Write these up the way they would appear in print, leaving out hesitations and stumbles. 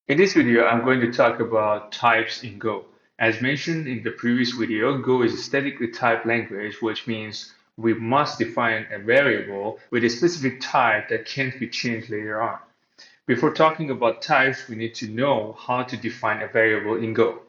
In this video, I'm going to talk about types in Go. As mentioned in the previous video, Go is a statically typed language, which means we must define a variable with a specific type that can't be changed later on. Before talking about types, we need to know how to define a variable in Go.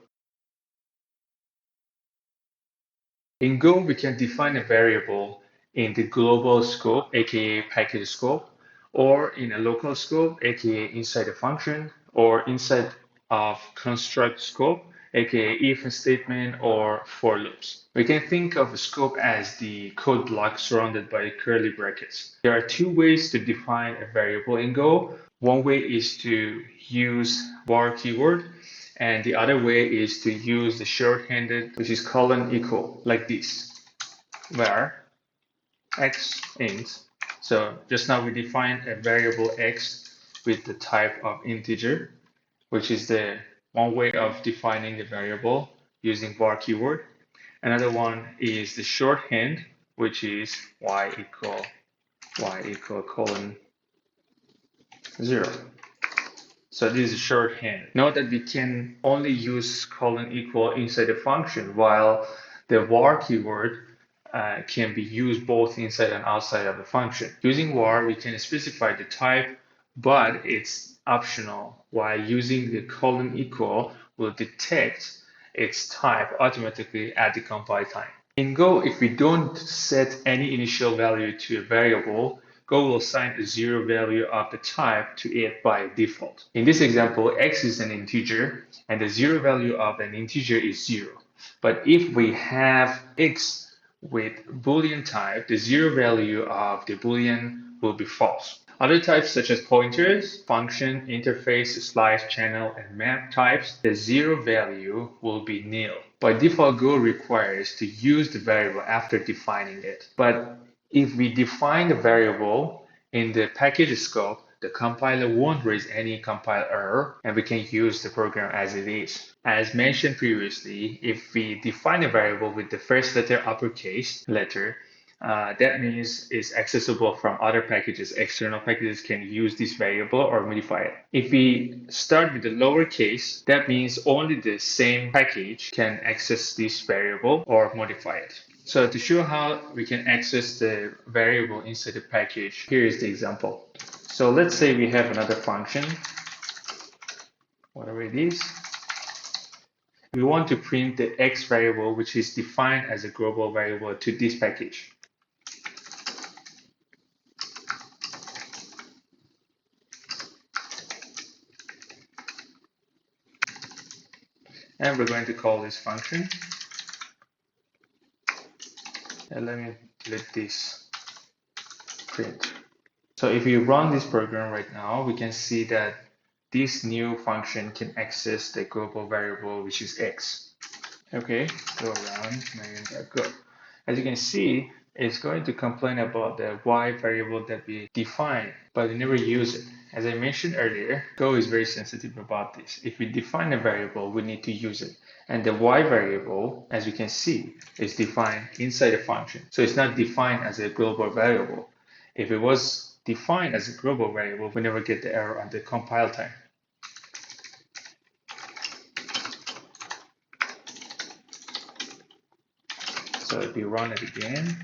In Go, we can define a variable in the global scope, aka package scope, or in a local scope, aka inside a function, or inside of construct scope, aka if statement or for loops. We can think of a scope as the code block surrounded by curly brackets. There are two ways to define a variable in Go. One way is to use var keyword, and the other way is to use the shorthanded, which is colon equal, like this, where x int. So just now we defined a variable x with the type of integer, which is the one way of defining the variable using var keyword. Another one is the shorthand, which is y equal colon 0. So this is shorthand. Note that we can only use colon equal inside the function, while the var keyword can be used both inside and outside of the function. Using var, we can specify the type, but it's optional, while using the colon equal will detect its type automatically at the compile time. In Go, if we don't set any initial value to a variable, Go will assign a 0 value of the type to it by default. In this example, x is an integer, and the 0 value of an integer is 0. But if we have x with Boolean type, the 0 value of the Boolean will be false. Other types such as pointers, function, interface, slice, channel, and map types, the 0 value will be nil. By default, Go requires to use the variable after defining it. But if we define the variable in the package scope, the compiler won't raise any compile error, and we can use the program as it is. As mentioned previously, if we define a variable with the first letter uppercase letter, that means it's accessible from other packages. External packages can use this variable or modify it. If we start with the lowercase, that means only the same package can access this variable or modify it. So to show how we can access the variable inside the package, here is the example. So let's say we have another function, whatever it is. We want to print the x variable, which is defined as a global variable, to this package. And we're going to call this function. And let me let this print. So if we run this program right now, we can see that this new function can access the global variable, which is x. Okay, go around main.go. As you can see, it's going to complain about the y variable that we define, but we never use it. As I mentioned earlier, Go is very sensitive about this. If we define a variable, we need to use it. And the y variable, as you can see, is defined inside a function. So it's not defined as a global variable. If it was defined as a global variable, we never get the error on the compile time. So if we run it again,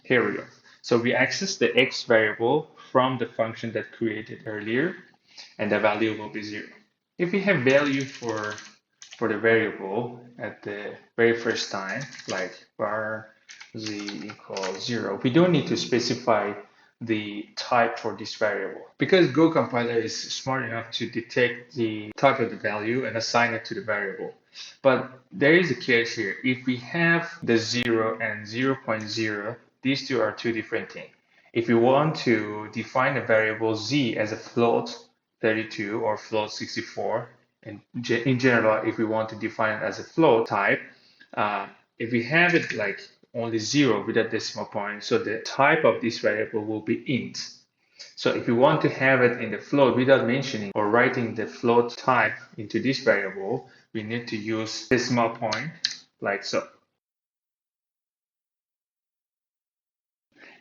here we go. So we access the x variable from the function that created earlier, and the value will be 0. If we have value for the variable at the very first time, like var z equals 0, we don't need to specify the type for this variable, because Go compiler is smart enough to detect the type of the value and assign it to the variable. But there is a catch here. If we have the 0 and 0.0, these two are two different things. If we want to define a variable z as a float 32 or float 64, and in general, if we want to define it as a float type, if we have it like only 0 without decimal point, so the type of this variable will be int. So if we want to have it in the float without mentioning or writing the float type into this variable, we need to use decimal point like so.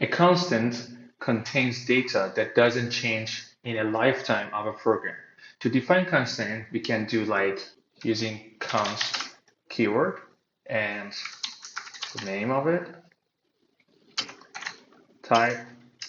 A constant contains data that doesn't change in a lifetime of a program. To define constant, we can do like using const keyword and the name of it, type,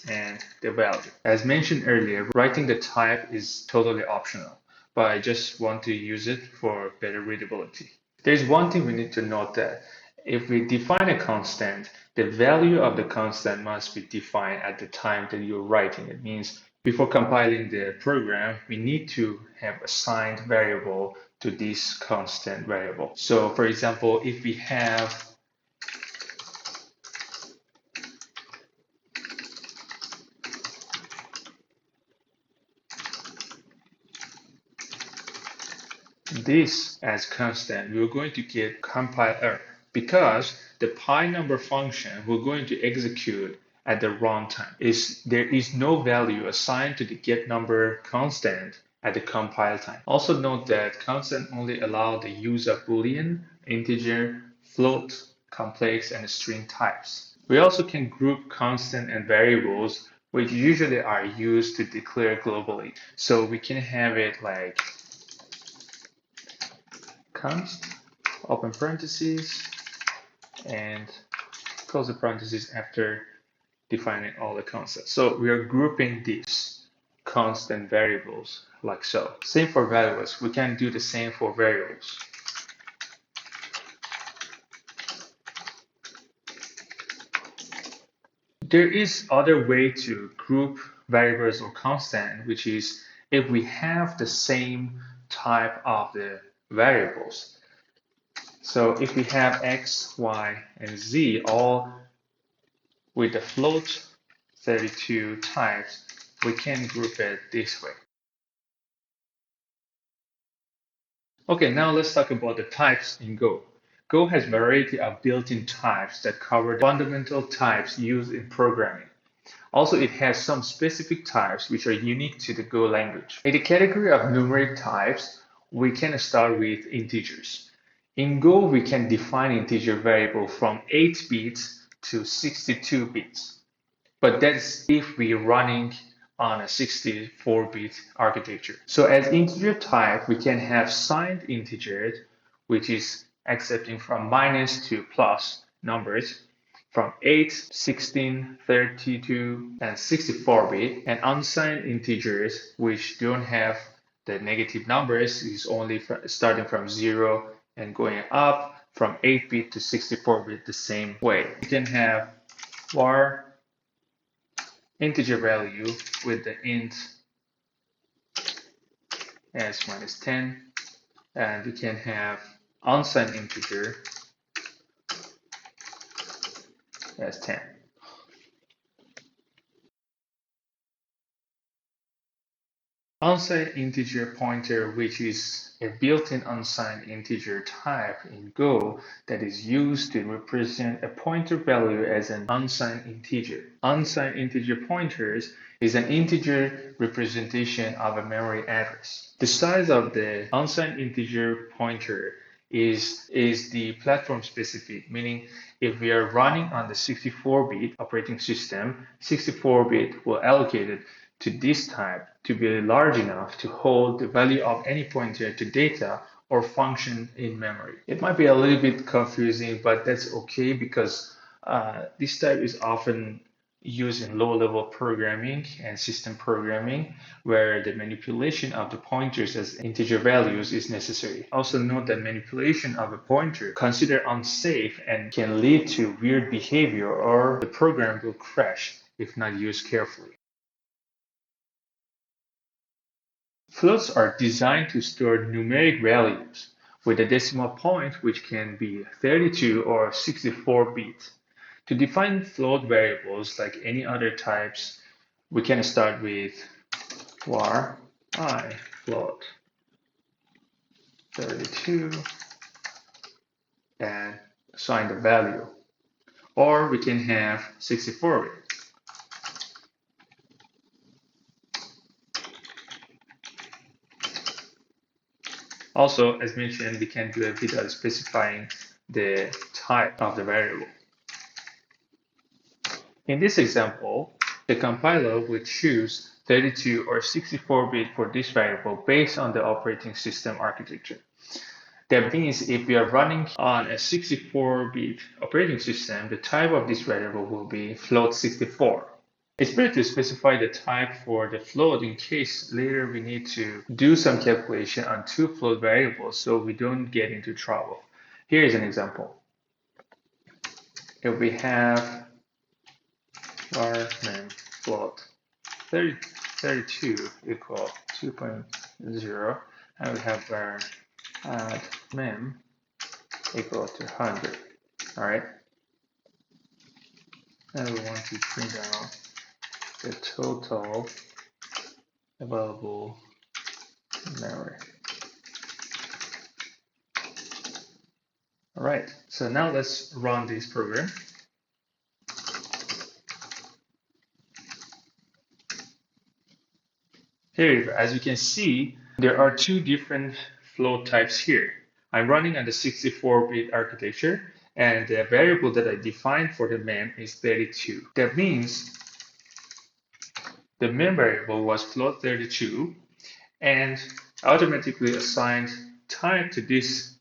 and the value. As mentioned earlier, writing the type is totally optional, but I just want to use it for better readability. There's one thing we need to note that if we define a constant, the value of the constant must be defined at the time that you're writing. It means before compiling the program, we need to have assigned variable to this constant variable. So for example, if we have this as constant, we're going to get compile error because the pi number function we're going to execute at the runtime there is no value assigned to the get number constant at the compile time. Also note that constant only allow the use of Boolean, integer, float, complex, and string types. We also can group constant and variables which usually are used to declare globally. So we can have it like const, open parentheses, and close the parentheses after defining all the constants. So we are grouping these constant variables like so. Same for variables. We can do the same for variables. There is other way to group variables or constant, which is if we have the same type of the variables. So if we have x, y, and z all with the float 32 types, we can group it this way. Okay, now let's talk about the types in Go. Go has a variety of built-in types that cover the fundamental types used in programming. Also, it has some specific types which are unique to the Go language. In the category of numeric types, we can start with integers. In Go, we can define integer variable from 8 bits to 62 bits. But that's if we're running on a 64-bit architecture. So as integer type, we can have signed integers, which is accepting from minus to plus numbers from 8, 16, 32, and 64-bit, and unsigned integers, which don't have the negative numbers, is only starting from 0 and going up from 8-bit to 64-bit the same way. You can have var integer value with the int as minus 10, and we can have unsigned integer as 10. Unsigned integer pointer, which is a built-in unsigned integer type in Go that is used to represent a pointer value as an unsigned integer. Unsigned integer pointers is an integer representation of a memory address. The size of the unsigned integer pointer is the platform specific, meaning if we are running on the 64-bit operating system, 64-bit will allocate it to this type to be large enough to hold the value of any pointer to data or function in memory. It might be a little bit confusing, but that's okay because this type is often used in low-level programming and system programming where the manipulation of the pointers as integer values is necessary. Also note that manipulation of a pointer considered unsafe and can lead to weird behavior or the program will crash if not used carefully. Floats are designed to store numeric values with a decimal point which can be 32 or 64 bits. To define float variables like any other types, we can start with var I float 32 and assign the value. Or we can have 64 bit. Also, as mentioned, we can do a bit of specifying the type of the variable. In this example, the compiler will choose 32 or 64-bit for this variable based on the operating system architecture. That means if we are running on a 64-bit operating system, the type of this variable will be float64. It's better to specify the type for the float in case later we need to do some calculation on two float variables so we don't get into trouble. Here is an example. If we have var mem float 32 equal 2.0 and we have var add mem equal to 100. All right. And we want to print out the total available memory. All right. So now let's run this program. Here, as you can see, there are two different float types here. I'm running on the 64-bit architecture, and the variable that I defined for the mem is 32. That means the mem variable was float32, and automatically assigned type to this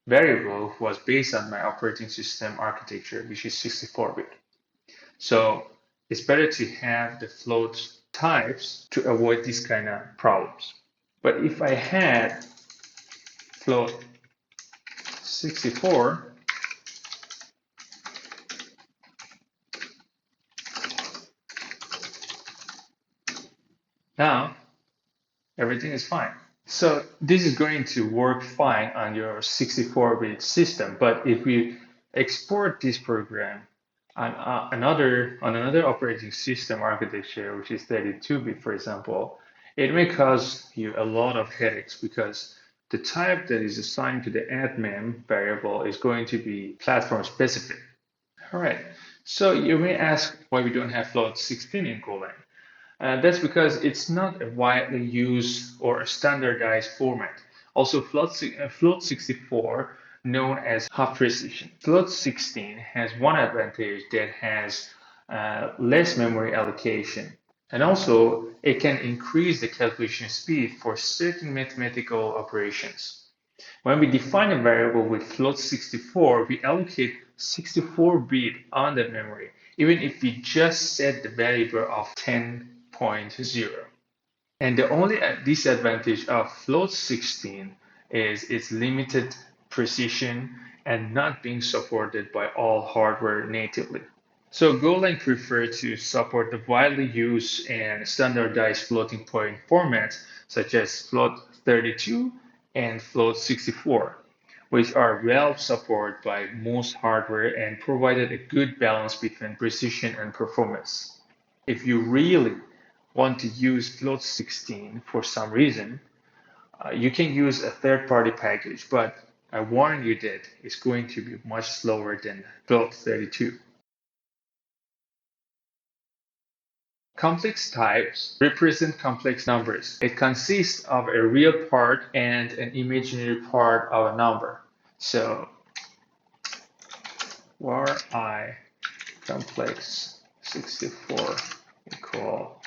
variable was based on my operating system architecture, which is 64-bit. So it's better to have the float types to avoid these kind of problems. But if I had float 64, now everything is fine. So this is going to work fine on your 64-bit system. But if we export this program on another operating system architecture, which is 32-bit, for example, it may cause you a lot of headaches because the type that is assigned to the add mem variable is going to be platform specific. All right. So you may ask why we don't have float 16 in Golang. That's because it's not a widely used or a standardized format. Also, Float 64, known as half precision. Float 16 has one advantage that has less memory allocation. And also, it can increase the calculation speed for certain mathematical operations. When we define a variable with float64, we allocate 64-bit on the memory, even if we just set the variable of 10.0. And the only disadvantage of float16 is its limited precision and not being supported by all hardware natively. So Golang prefers to support the widely used and standardized floating point formats such as Float32 and Float64, which are well supported by most hardware and provided a good balance between precision and performance. If you really want to use Float16 for some reason, you can use a third-party package, but I warn you that it's going to be much slower than Float32. Complex types represent complex numbers. It consists of a real part and an imaginary part of a number. So var I complex 64 equal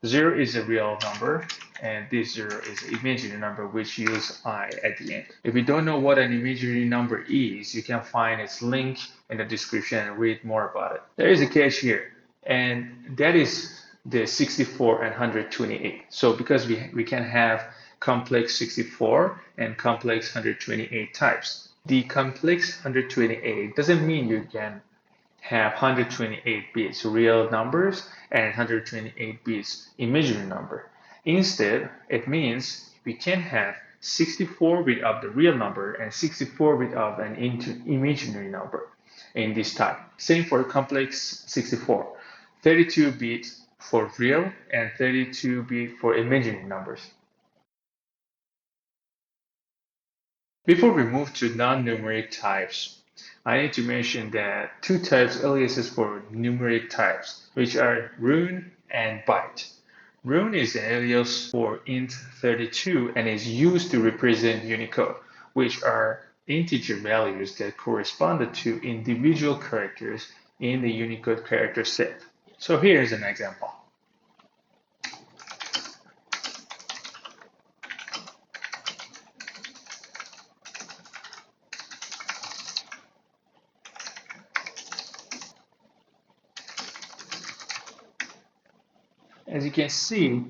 0 is a real number, and this 0 is an imaginary number which use I at the end. If you don't know what an imaginary number is, you can find its link in the description and read more about it. There is a catch here, and that is the 64 and 128. So because we can have complex 64 and complex 128 types. The complex 128 doesn't mean you can have 128 bits real numbers and 128 bits imaginary number. Instead, it means we can have 64 bit of the real number and 64 bit of an imaginary number in this type. Same for complex 64, 32 bits for real and 32 bit for imaginary numbers. Before we move to non-numeric types, I need to mention that two types aliases for numeric types, which are Rune and Byte. Rune is an alias for int32 and is used to represent Unicode, which are integer values that correspond to individual characters in the Unicode character set. So here's an example. As you can see,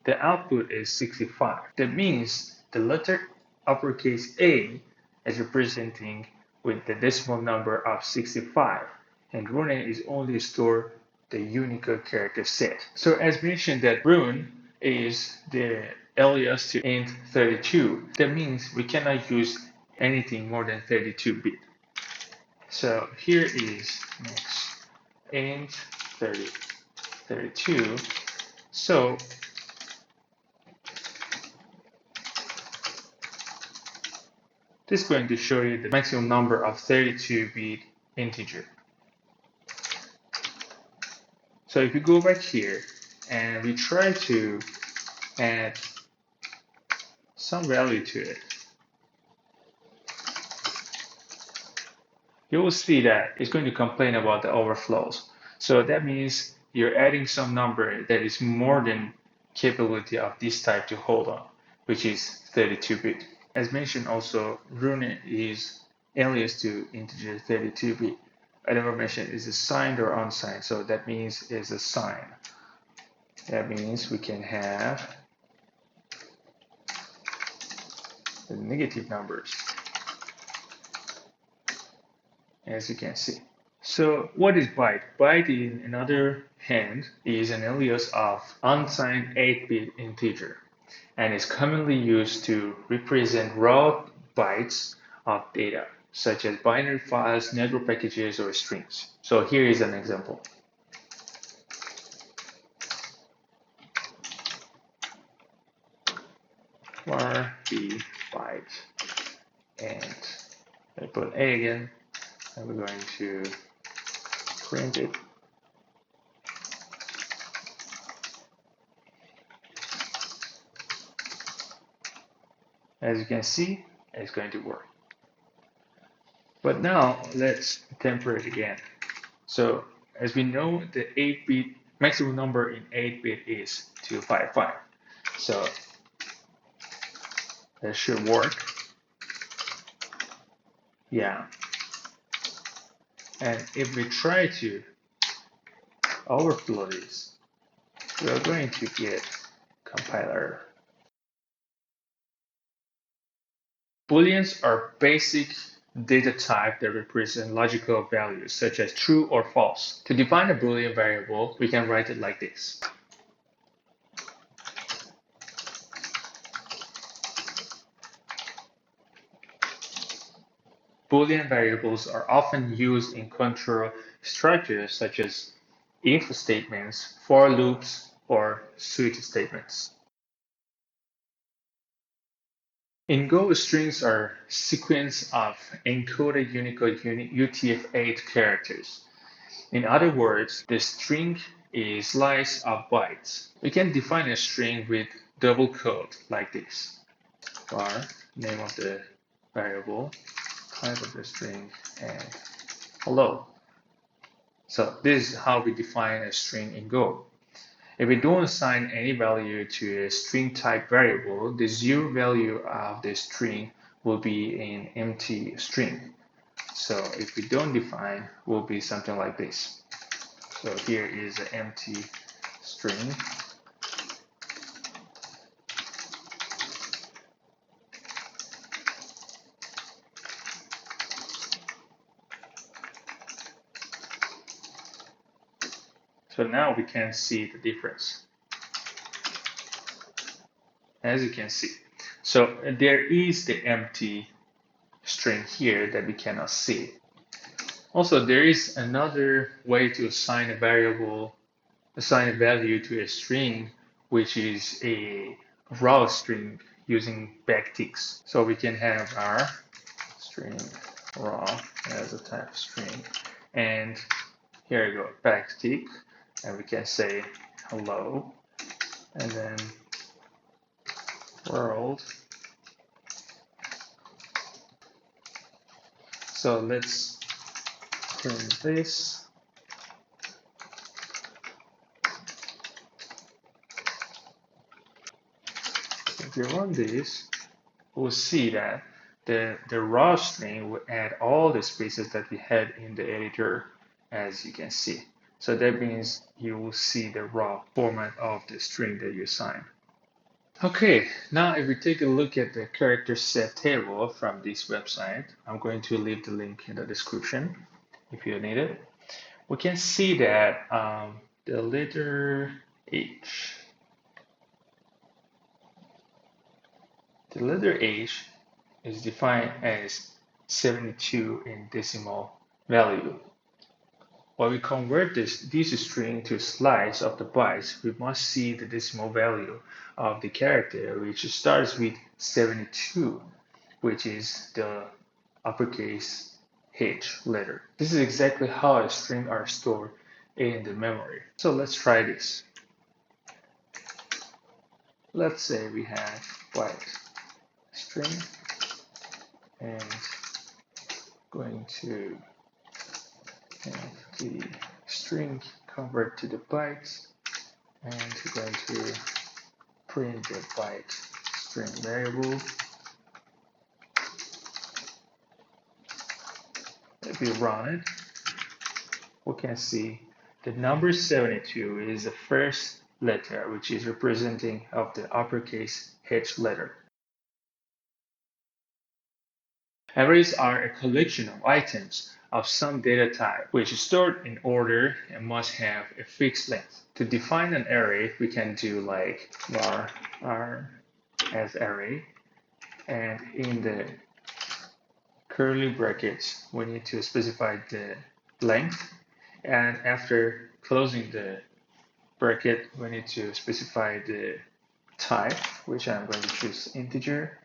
the output is 65. That means the letter uppercase A is representing with the decimal number of 65, and Rune is only store the Unicode character set. So as mentioned that Rune is the alias to int32. That means we cannot use anything more than 32-bit. So here is next int 32. So this is going to show you the maximum number of 32-bit integer. So if you go back here and we try to add some value to it, you will see that it's going to complain about the overflows. So that means you're adding some number that is more than capability of this type to hold on, which is 32-bit. As mentioned also, Rune is alias to integer 32-bit. I never mentioned is it signed or unsigned, so that means it's a sign. That means we can have the negative numbers, as you can see. So what is byte? Byte, in another hand, is an alias of unsigned 8-bit integer and is commonly used to represent raw bytes of data, such as binary files, network packages, or strings. So here is an example. Var b byte, and I put A again, and we're going to print it. As you can see, it's going to work. But now let's temper it again. So as we know, the 8-bit maximum number in 8-bit is 255. So that should work. Yeah. And if we try to overflow this, we're going to get compiler. Booleans are basic data type that represent logical values such as true or false. To define a Boolean variable, we can write it like this. Boolean variables are often used in control structures such as if statements, for loops, or switch statements. In Go, strings are sequence of encoded Unicode UTF-8 characters. In other words, the string is a slice of bytes. We can define a string with double quote like this. Var, name of the variable, type of the string, and hello. So this is how we define a string in Go. If we don't assign any value to a string type variable, the zero value of the string will be an empty string. So if we don't define, will be something like this. So here is an empty string. So now we can see the difference. As you can see. So there is the empty string here that we cannot see. Also, there is another way to assign a variable, assign a value to a string, which is a raw string using backticks. So we can have our string raw as a type of string. And here we go, backtick. And we can say hello. And then world. So let's print this. If we run this, we'll see that the raw string will add all the spaces that we had in the editor, as you can see. So that means you will see the raw format of the string that you assign. Okay, now if we take a look at the character set table from this website, I'm going to leave the link in the description if you need it. We can see that the letter H, the letter H is defined as 72 in decimal value. While we convert this string to slice of the bytes, we must see the decimal value of the character, which starts with 72, which is the uppercase H letter. This is exactly how a string are stored in the memory. So let's try this. Let's say we have byte string and going to have the string convert to the bytes and we're going to print the byte string variable. If we run it, we can see the number 72 is the first letter, which is representing of the uppercase H letter. Arrays are a collection of items of some data type, which is stored in order and must have a fixed length. To define an array, we can do like var r as array, and in the curly brackets, we need to specify the length, and after closing the bracket, we need to specify the type, which I'm going to choose integer,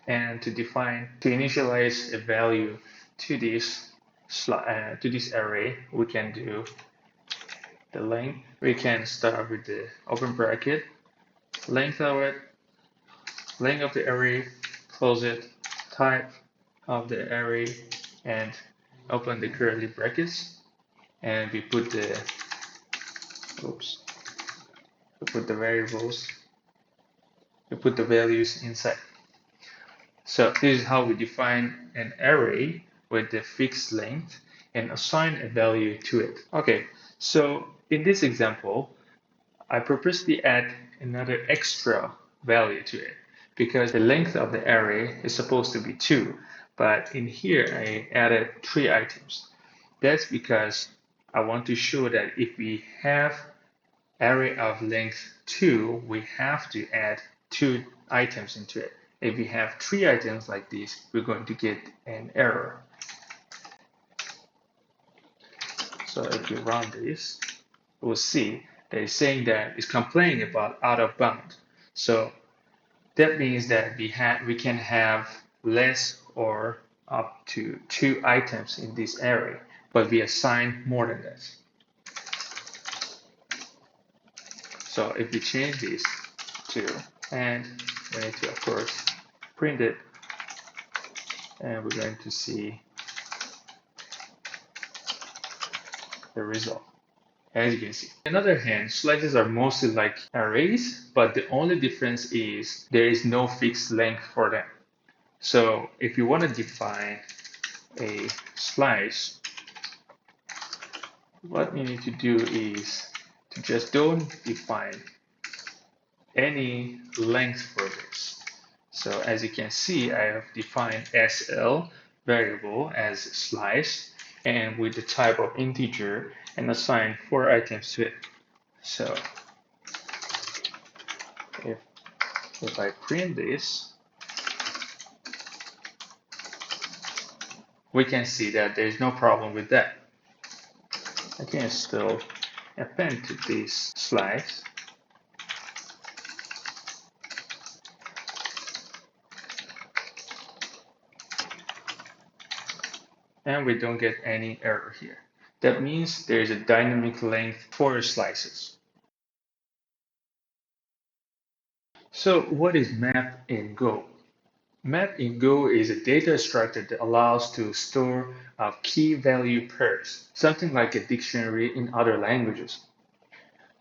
and to initialize a value to this array, we can do the length. We can start with the open bracket, length of the array, close it, type of the array, and open the curly brackets, and we put the variables, we put the values inside. So this is how we define an array with the fixed length and assign a value to it. Okay, so in this example, I purposely add another extra value to it because the length of the array is supposed to be 2, but in here I added 3 items. That's because I want to show that if we have array of length 2, we have to add 2 items into it. If we have 3 items like this, we're going to get an error. So if we run this, we'll see that it's saying that it's complaining about out of bound. So that means that we can have less or up to 2 items in this array, but we assign more than that. So if we change this to, and we need to of course print it, and we're going to see the result. As you can see. On the other hand, slices are mostly like arrays, but the only difference is there is no fixed length for them. So if you want to define a slice, what you need to do is to just don't define any length for this. So as you can see, I have defined SL variable as slice and with the type of integer and assign 4 items to it. So if I print this, we can see that there's no problem with that. I can still append to this slice. And we don't get any error here. That means there's a dynamic length for slices. So what is map in Go? Map in Go is a data structure that allows to store key value pairs, something like a dictionary in other languages.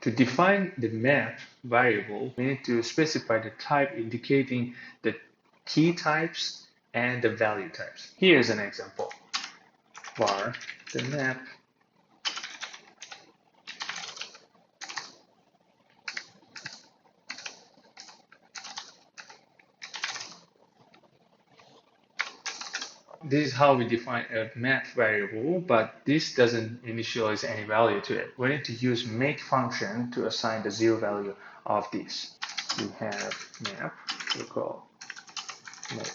To define the map variable, we need to specify the type indicating the key types and the value types. Here's an example. Var the map this is how we define a map variable, but this doesn't initialize any value to it. We need to use make function to assign the 0 value of this. We have map, we call make.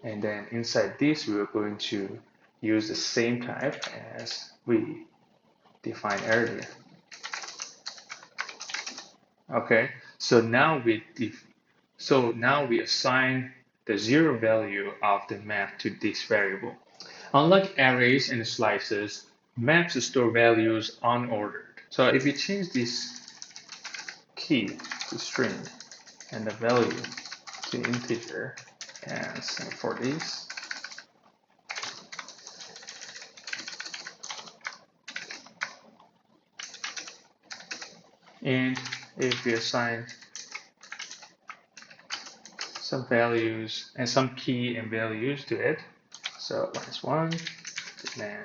And then inside this, we are going to use the same type as we defined earlier. Okay, so now we assign the 0 value of the map to this variable. Unlike arrays and slices, maps store values unordered. So if you change this key to string and the value to integer, and same for this, and if we assign some values and some key and values to it, so -1, then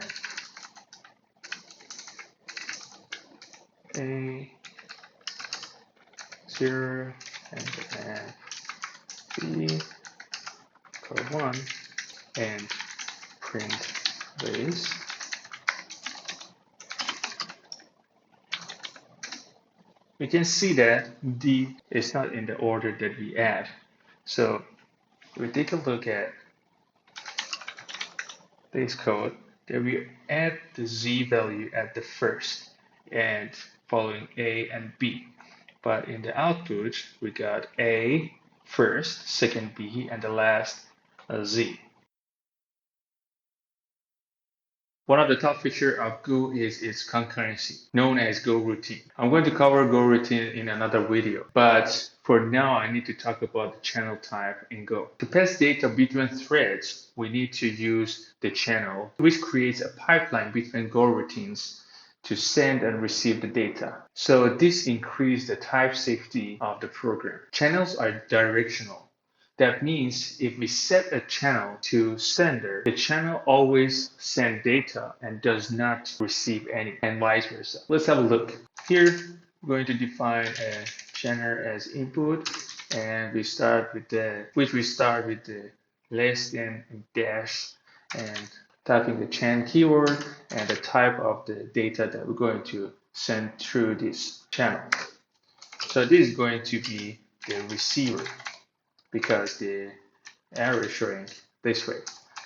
a 0, and then b equal 1, and print this. We can see that D is not in the order that we add. So if we take a look at this code, that we add the Z value at the first and following A and B. But in the output, we got A first, second B, and the last Z. One of the top features of Go is its concurrency, known as Go routine. I'm going to cover Go routine in another video, but for now I need to talk about the channel type in Go. To pass data between threads, we need to use the channel, which creates a pipeline between Go routines to send and receive the data. So this increases the type safety of the program. Channels are directional. That means if we set a channel to sender, the channel always sends data and does not receive any, and vice versa. Let's have a look. Here, we're going to define a channel as input, and we start with the less than dash, and typing the chan keyword and the type of the data that we're going to send through this channel. So this is going to be the receiver, because the arrow is showing this way.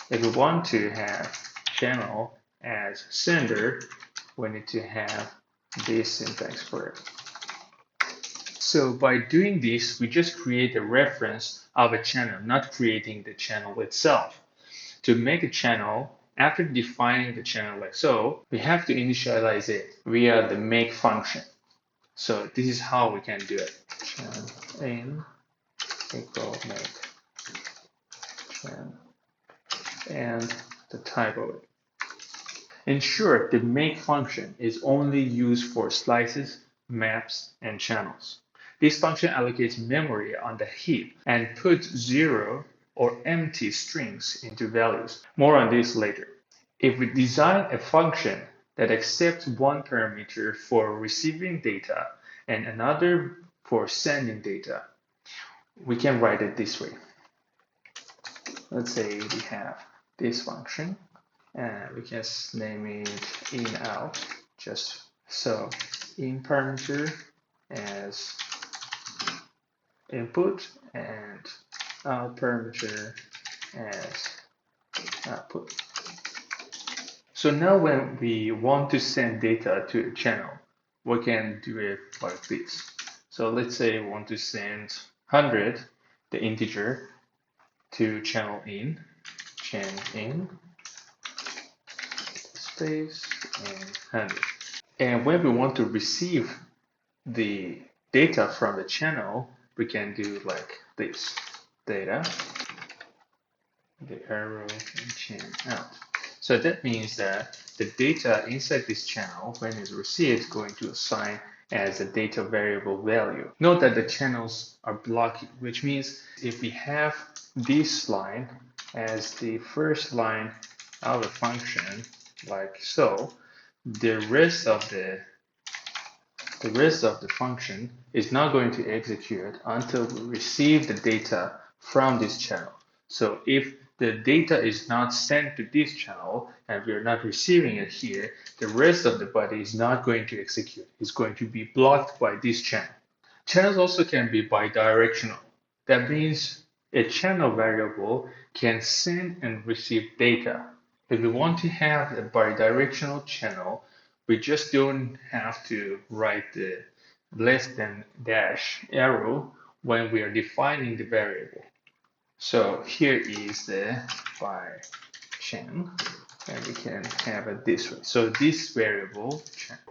If we want to have channel as sender, we need to have this syntax for it. So by doing this, we just create a reference of a channel, not creating the channel itself. To make a channel, after defining the channel like so, we have to initialize it via the make function. So this is how we can do it. Channel in equal make. And the type of it. In short, the make function is only used for slices, maps, and channels. This function allocates memory on the heap and puts 0 or empty strings into values. More on this later. If we design a function that accepts one parameter for receiving data and another for sending data, we can write it this way. Let's say we have this function, and we can name it in out, just so in parameter as input and out parameter as output. So now when we want to send data to a channel, we can do it like this. So let's say we want to send 100, the integer, to channel in, space, and 100. And when we want to receive the data from the channel, we can do like this. Data, the arrow, and chain out. So that means that the data inside this channel, when it's received, is going to assign as a data variable value. Note that the channels are blocking, which means if we have this line as the first line of a function, like so, the rest of the function is not going to execute until we receive the data from this channel. So if the data is not sent to this channel and we are not receiving it here, the rest of the body is not going to execute. It's going to be blocked by this channel. Channels also can be bidirectional. That means a channel variable can send and receive data. If we want to have a bidirectional channel, we just don't have to write the less than dash arrow when we are defining the variable. So here is the by chain, and we can have it this way. So this variable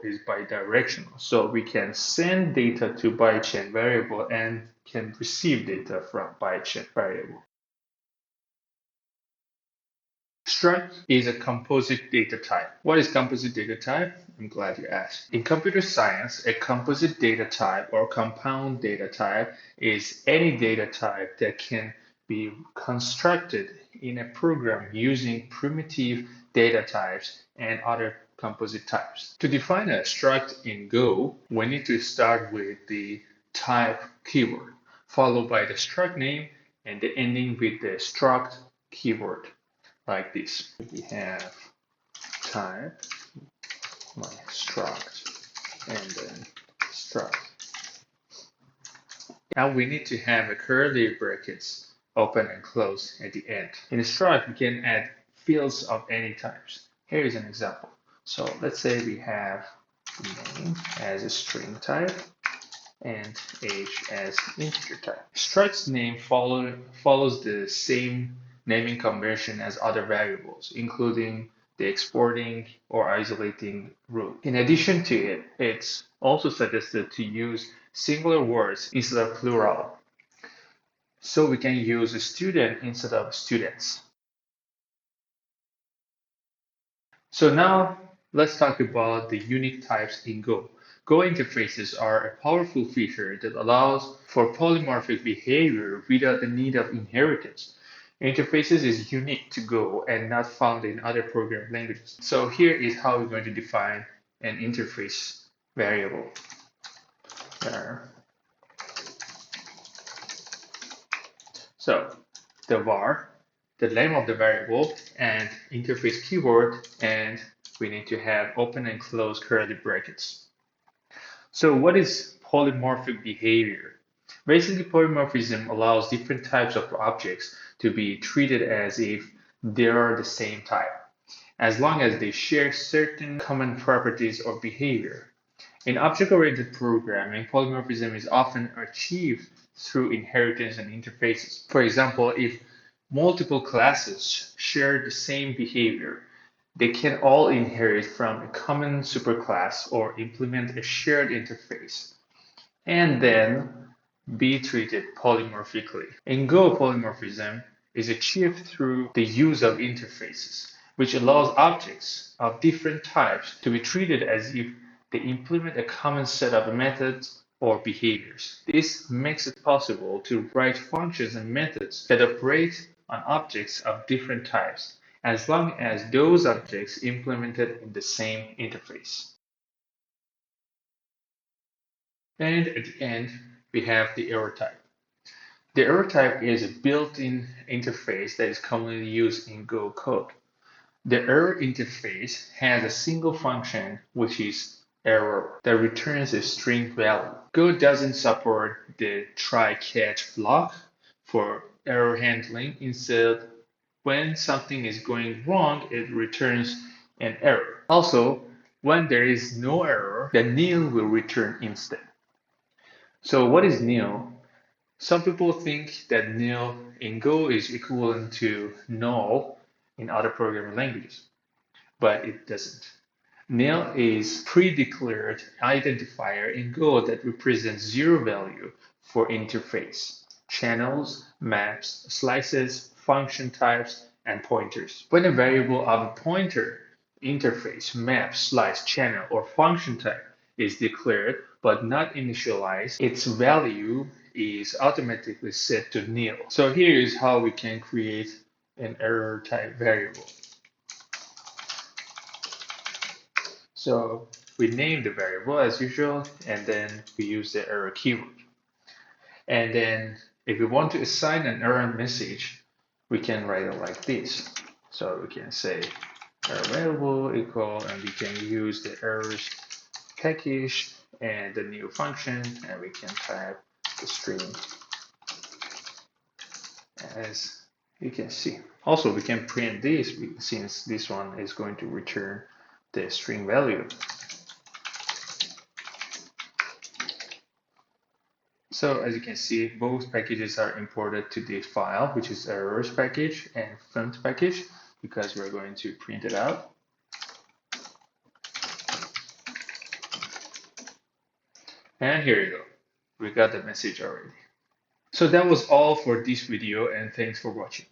is bidirectional. So we can send data to bychain variable and can receive data from bychain variable. Struct is a composite data type. What is composite data type? I'm glad you asked. In computer science, a composite data type or compound data type is any data type that can be constructed in a program using primitive data types and other composite types. To define a struct in Go, we need to start with the type keyword, followed by the struct name, and the ending with the struct keyword like this. We have type, my struct, and then struct. Now we need to have a curly brackets open and close at the end. In a struct, we can add fields of any types. Here is an example. So let's say we have name as a string type and age as integer type. Struct's name follows the same naming convention as other variables, including the exporting or isolating rule. In addition to it, it's also suggested to use singular words instead of plural. So we can use a student instead of students. So now let's talk about the unique types in Go. Go interfaces are a powerful feature that allows for polymorphic behavior without the need of inheritance. Interfaces is unique to Go and not found in other programming languages. So here is how we're going to define an interface variable. So the var, the name of the variable, and interface keyword, and we need to have open and close curly brackets. So what is polymorphic behavior? Basically, polymorphism allows different types of objects to be treated as if they are the same type, as long as they share certain common properties or behavior. In object-oriented programming, polymorphism is often achieved through inheritance and interfaces. For example, if multiple classes share the same behavior, they can all inherit from a common superclass or implement a shared interface, and then be treated polymorphically. In Go, polymorphism is achieved through the use of interfaces, which allows objects of different types to be treated as if they implement a common set of methods or behaviors. This makes it possible to write functions and methods that operate on objects of different types, as long as those objects implemented in the same interface. And at the end, we have the error type. The error type is a built-in interface that is commonly used in Go code. The error interface has a single function, which is error, that returns a string value. Go doesn't support the try-catch block for error handling. Instead, when something is going wrong, it returns an error. Also, when there is no error, the nil will return instead. So what is nil? Some people think that nil in Go is equivalent to null in other programming languages, but it doesn't. Nil is pre-declared identifier in Go that represents zero value for interface, channels, maps, slices, function types, and pointers. When a variable of a pointer, interface, map, slice, channel, or function type is declared but not initialized, its value is automatically set to nil. So here is how we can create an error type variable. So we name the variable as usual, and then we use the error keyword. And then if we want to assign an error message, we can write it like this. So we can say error variable equal, and we can use the errors package and the new function, and we can type the string as you can see. Also, we can print this since this one is going to return the string value. So as you can see, both packages are imported to this file, which is errors package and font package, because we're going to print it out. And here you go. We got the message already. So that was all for this video, and thanks for watching.